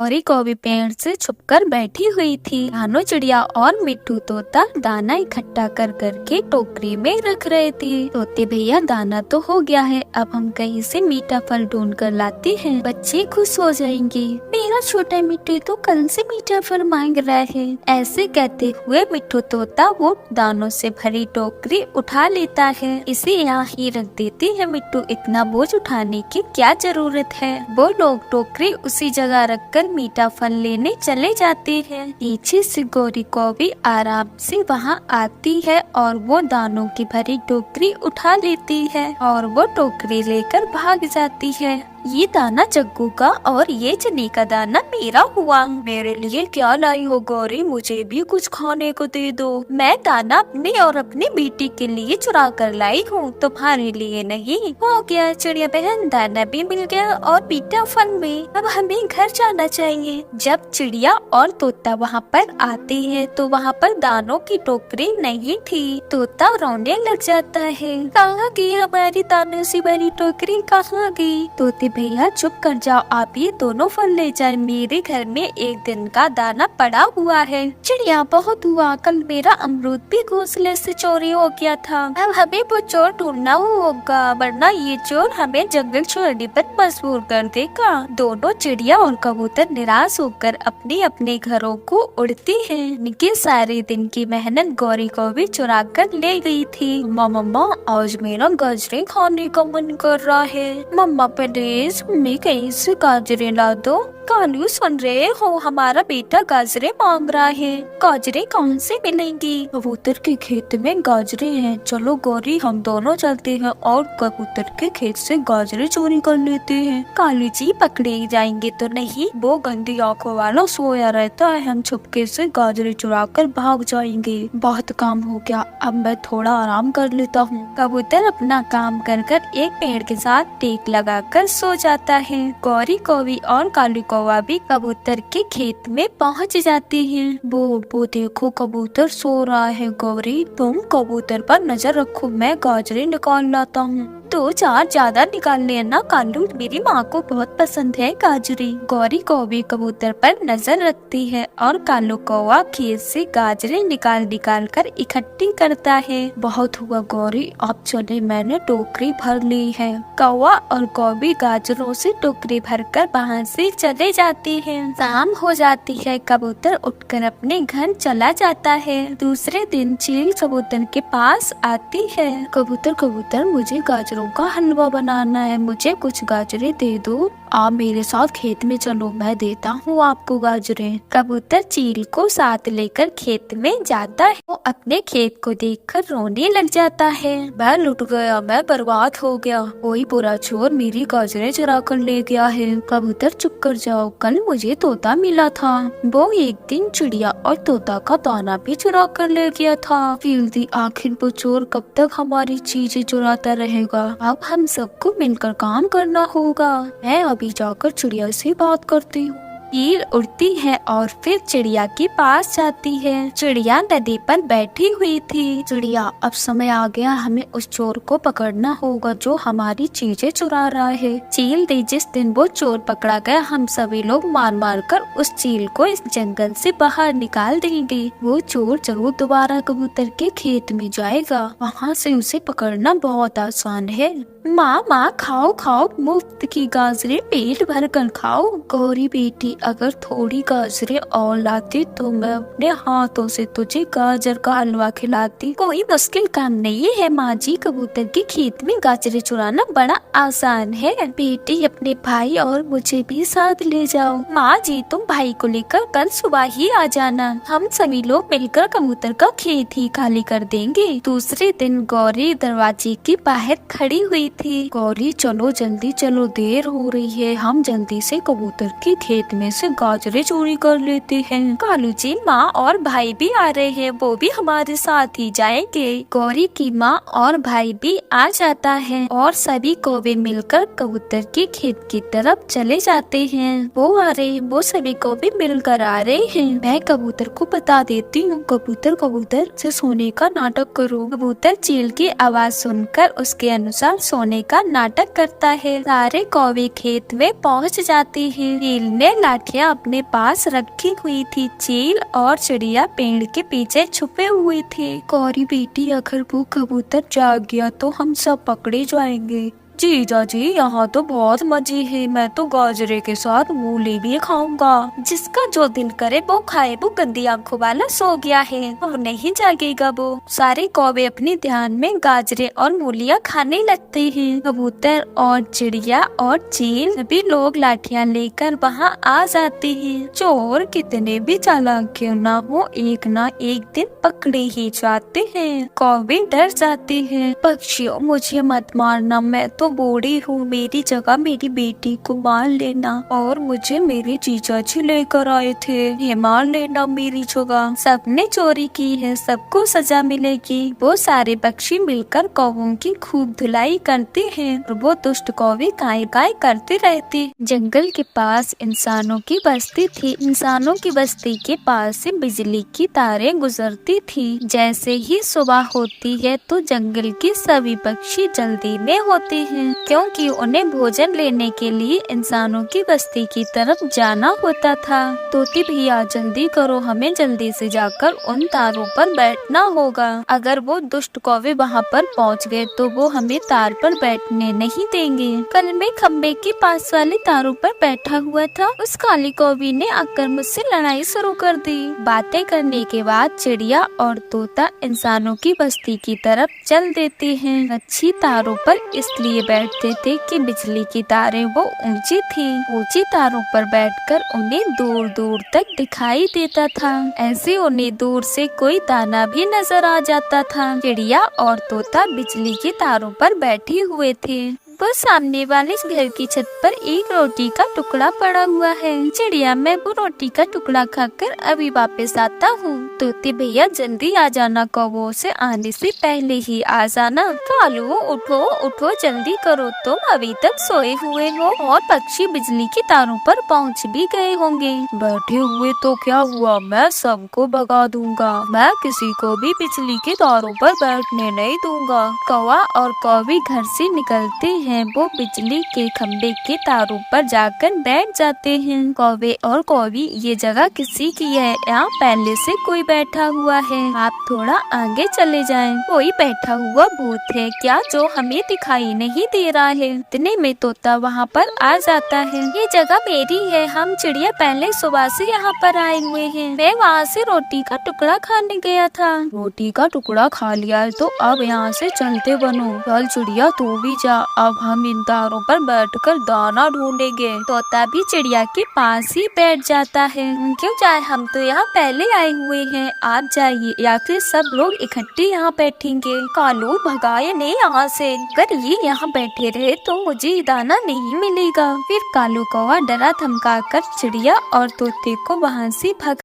गौरी कौवी पेड़ से छुपकर बैठी हुई थी। कानो चिड़िया और मिट्टू तोता दाना इकट्ठा कर करके टोकरी में रख रहे थे। तोते भैया दाना तो हो गया है, अब हम कहीं से मीठा फल ढूंढ कर लाते हैं, बच्चे खुश हो जाएंगे। मेरा छोटा मिट्टू तो कल से मीठा फल मांग रहा है। ऐसे कहते हुए मिट्टू तोता वो दानों से भरी टोकरी उठा लेता है। इसे यहाँ ही रख देते हैं मिट्टू, इतना बोझ उठाने की क्या जरूरत है। वो लोग टोकरी उसी जगह रखकर मीठा फल लेने चले जाते हैं। पीछे से गौरी कौवी आराम से वहाँ आती है और वो दानों की भरी टोकरी उठा लेती है और वो टोकरी लेकर भाग जाती है। ये दाना जग्गू का और ये चने का दाना मेरा हुआ। मेरे लिए क्या लाई हो गौरी, मुझे भी कुछ खाने को दे दो। मैं दाना अपने और अपनी बेटी के लिए चुरा कर लाई हूँ, तुम्हारे लिए नहीं। हो गया चिड़िया बहन, दाना भी मिल गया और मीठा फल भी। अब हमें घर जाना चाहिए। जब चिड़िया और तोता वहाँ पर आते हैं तो वहाँ पर दानों की टोकरी नहीं थी। तोता रोने लग जाता है, कहाँ गई हमारी दानों से भरी टोकरी, कहाँ गई। तोते भैया चुप कर जाओ, आप ये दोनों फल ले जाए, मेरे घर में एक दिन का दाना पड़ा हुआ है। चिड़िया बहुत हुआ, कल मेरा अमरूद भी घोंसले से चोरी हो गया था। अब हमें वो चोर ढूंढना होगा, वरना ये चोर हमें जंगल छोड़ने पर मजबूर कर देगा। दोनों चिड़िया और कबूतर निराश होकर अपने अपने घरों को उड़ती हैं। इनके सारे दिन की मेहनत गौरी को भी चुरा कर ले गई थी। मम्मा आज मेरा गाजरे खाने का मन कर रहा है। मम्मा प्लीज मैं कहीं से गाजरे ला दो। कालू सुन रहे हो, हमारा बेटा गाजरे मांग रहा है। गाजरे कौन से मिलेंगी? कबूतर के खेत में गाजरे हैं। चलो गौरी हम दोनों चलते हैं और कबूतर के खेत से गाजरे चोरी कर लेते हैं। कालू जी पकड़े जाएंगे तो नहीं, वो गंदी आंखों वाला सोया रहता है, हम छुपके से गाजरे चुरा कर भाग जाएंगे। बहुत काम हो गया, अब मैं थोड़ा आराम कर लेता हूँ। कबूतर अपना काम कर कर एक पेड़ के साथ टेक लगा कर सो जाता है। गौरी कौवी और कालू कौवा भी कबूतर के खेत में पहुंच जाती हैं। वो देखो कबूतर सो रहा है। गौरी तुम कबूतर पर नजर रखो, मैं गाजरे निकाल लाता हूँ। तो चार ज्यादा निकाल लेना कालू, मेरी माँ को बहुत पसंद है गाजरे। गौरी कौवी कबूतर पर नजर रखती है और कालू कौवा खेत से गाजरे निकाल निकाल कर इकट्ठी करता है। बहुत हुआ गौरी, अब चले, मैंने टोकरी भर ली है। कौवा और कौवी गाजरों से टोकरी भरकर वहाँ से चले जाते हैं। शाम हो जाती है, कबूतर उठकर अपने घर चला जाता है। दूसरे दिन चील कबूतर के पास आती है। कबूतर कबूतर मुझे गाजरों का हलवा बनाना है, मुझे कुछ गाजरे दे दो। आप मेरे साथ खेत में चलो, मैं देता हूँ आपको गाजरे। कबूतर चील को साथ लेकर खेत में जाता है। वो अपने खेत को देखकर रोने लग जाता है। मैं लुट गया, मैं बर्बाद हो गया, कोई बुरा चोर मेरी गाजरे चुरा कर ले गया है। कबूतर चुप कर जाओ, कल मुझे तोता मिला था, वो एक दिन चिड़िया और तोता का दाना भी चुरा कर ले गया था। फिर आखिर वो चोर कब तक हमारी चीजें चुराता रहेगा। अब हम सबको मिलकर काम करना होगा। मैं अभी जाकर चिड़िया से बात करती हूँ। चील उड़ती है और फिर चिड़िया के पास जाती है। चिड़िया नदी पर बैठी हुई थी। चिड़िया अब समय आ गया, हमें उस चोर को पकड़ना होगा जो हमारी चीजें चुरा रहा है। चील ने जिस दिन वो चोर पकड़ा गया, हम सभी लोग मार मार कर उस चील को इस जंगल से बाहर निकाल देंगे। वो चोर जरूर दोबारा कबूतर के खेत में जाएगा, वहाँ से उसे पकड़ना बहुत आसान है। माँ खाओ खाओ, मुफ्त की गाजरे पेट भर कर खाओ। गौरी बेटी अगर थोड़ी गाजरे और लाती तो मैं अपने हाथों से तुझे गाजर का हलवा खिलाती। कोई मुश्किल काम नहीं है माँ जी, कबूतर के खेत में गाजरे चुराना बड़ा आसान है। बेटी अपने भाई और मुझे भी साथ ले जाओ। माँ जी तुम भाई को लेकर कल सुबह ही आ जाना, हम सभी लोग मिलकर कबूतर का खेत ही खाली कर देंगे। दूसरे दिन गौरी दरवाजे के बाहर खड़ी हुई थी। गौरी चलो जल्दी चलो, देर हो रही है, हम जल्दी से कबूतर के खेत में से गाजरे चोरी कर लेते हैं। कालू जी माँ और भाई भी आ रहे हैं, वो भी हमारे साथ ही जाएंगे। गौरी की माँ और भाई भी आ जाता है और सभी कौवे मिलकर कबूतर के खेत की तरफ चले जाते हैं। वो आ रहे हैं, वो सभी कौवे मिलकर आ रहे हैं। मैं कबूतर को बता देती हूँ, कबूतर से सोने का नाटक करो। कबूतर चील की आवाज सुनकर उसके अनुसार सोने सोने का नाटक करता है। सारे कौवे खेत में पहुंच जाते हैं। चील ने लाठियां अपने पास रखी हुई थी। चील और चिड़िया पेड़ के पीछे छुपे हुए थे। कौरी बेटी, अगर वो कबूतर जाग गया तो हम सब पकड़े जाएंगे। जीजा जी, यहाँ तो बहुत मजे है। मैं तो गाजरे के साथ मूली भी खाऊंगा। जिसका जो दिल करे वो खाए। वो गंदी आंखों वाला सो गया है, अब नहीं जागेगा वो। सारे कौवे अपने ध्यान में गाजरे और मूलियाँ खाने लगते हैं। कबूतर और चिड़िया और चील सभी लोग लाठियाँ लेकर वहाँ आ जाते हैं। चोर कितने भी चालाक क्यों ना हो, एक ना एक दिन पकड़े ही जाते हैं। कौवे डर जाते हैं। पक्षियों, मुझे मत मारना, मैं तो बूढ़ी हूँ। मेरी जगह मेरी बेटी को मार लेना। और मुझे मेरे जीजा जी लेकर आए थे, ये मार लेना मेरी जगह। सबने चोरी की है, सबको सजा मिलेगी। वो सारे पक्षी मिलकर कौवों की खूब धुलाई करते हैं और वो दुष्ट कौवे काय काय करते रहते। जंगल के पास इंसानों की बस्ती थी। इंसानों की बस्ती के पास से बिजली की तारें गुजरती थी। जैसे ही सुबह होती है तो जंगल के सभी पक्षी जल्दी में होते हैं, क्योंकि उन्हें भोजन लेने के लिए इंसानों की बस्ती की तरफ जाना होता था। तोती भैया, जल्दी करो, हमें जल्दी से जाकर उन तारों पर बैठना होगा। अगर वो दुष्ट कौवे वहाँ पर पहुँच गए तो वो हमें तार पर बैठने नहीं देंगे। कल मैं खम्बे के पास वाले तारों पर बैठा हुआ था, उस काली कौवे ने आकर मुझसे लड़ाई शुरू कर दी। बातें करने के बाद चिड़िया और तोता इंसानों की बस्ती की तरफ चल देते हैं। अच्छी तारों पर इसलिए बैठते थे कि बिजली की तारें वो ऊंची थी। ऊंची तारों पर बैठकर उन्हें दूर दूर तक दिखाई देता था। ऐसे उन्हें दूर से कोई दाना भी नजर आ जाता था। चिड़िया और तोता बिजली की तारों पर बैठे हुए थे। वो सामने वाले घर की छत पर एक रोटी का टुकड़ा पड़ा हुआ है। चिड़िया, मैं वो रोटी का टुकड़ा खाकर अभी वापस आता हूँ। तोते भैया, जल्दी आ जाना, कौवों से आने से पहले ही आ जाना। कालू, उठो उठो, जल्दी करो, तुम अभी तक सोए हुए हो और पक्षी बिजली की तारों पर पहुँच भी गए होंगे। बैठे हुए तो क्या हुआ, मैं सबको भगा दूंगा। मैं किसी को भी बिजली की तारों पर बैठने नहीं दूंगा। कौवा और कौवी घर से निकलते हैं। वो बिजली के खम्बे के तारों पर जाकर बैठ जाते हैं। कौवे और कौवी, ये जगह किसी की है, यहाँ पहले से कोई बैठा हुआ है, आप थोड़ा आगे चले जाएं। कोई बैठा हुआ भूत है क्या जो हमें दिखाई नहीं दे रहा है? इतने में तोता वहाँ पर आ जाता है। ये जगह मेरी है, हम चिड़िया पहले सुबह से यहाँ पर आए हुए हैं। मैं वहाँ से रोटी का टुकड़ा खाने गया था। रोटी का टुकड़ा खा लिया है तो अब यहाँ से चलते बनो। चल चिड़िया, तू भी जा, अब हम इन तारों पर बैठकर दाना ढूंढेंगे। तोता भी चिड़िया के पास ही बैठ जाता है। क्यों जाए, हम तो यहाँ पहले आए हुए हैं, आप जाइए या फिर सब लोग इकट्ठे यहाँ बैठेंगे। कालू, भगाए नहीं यहाँ से, अगर ये यहाँ बैठे रहे तो मुझे दाना नहीं मिलेगा। फिर कालू कौवा डरा धमका कर चिड़िया और तोते को वहाँ से भगा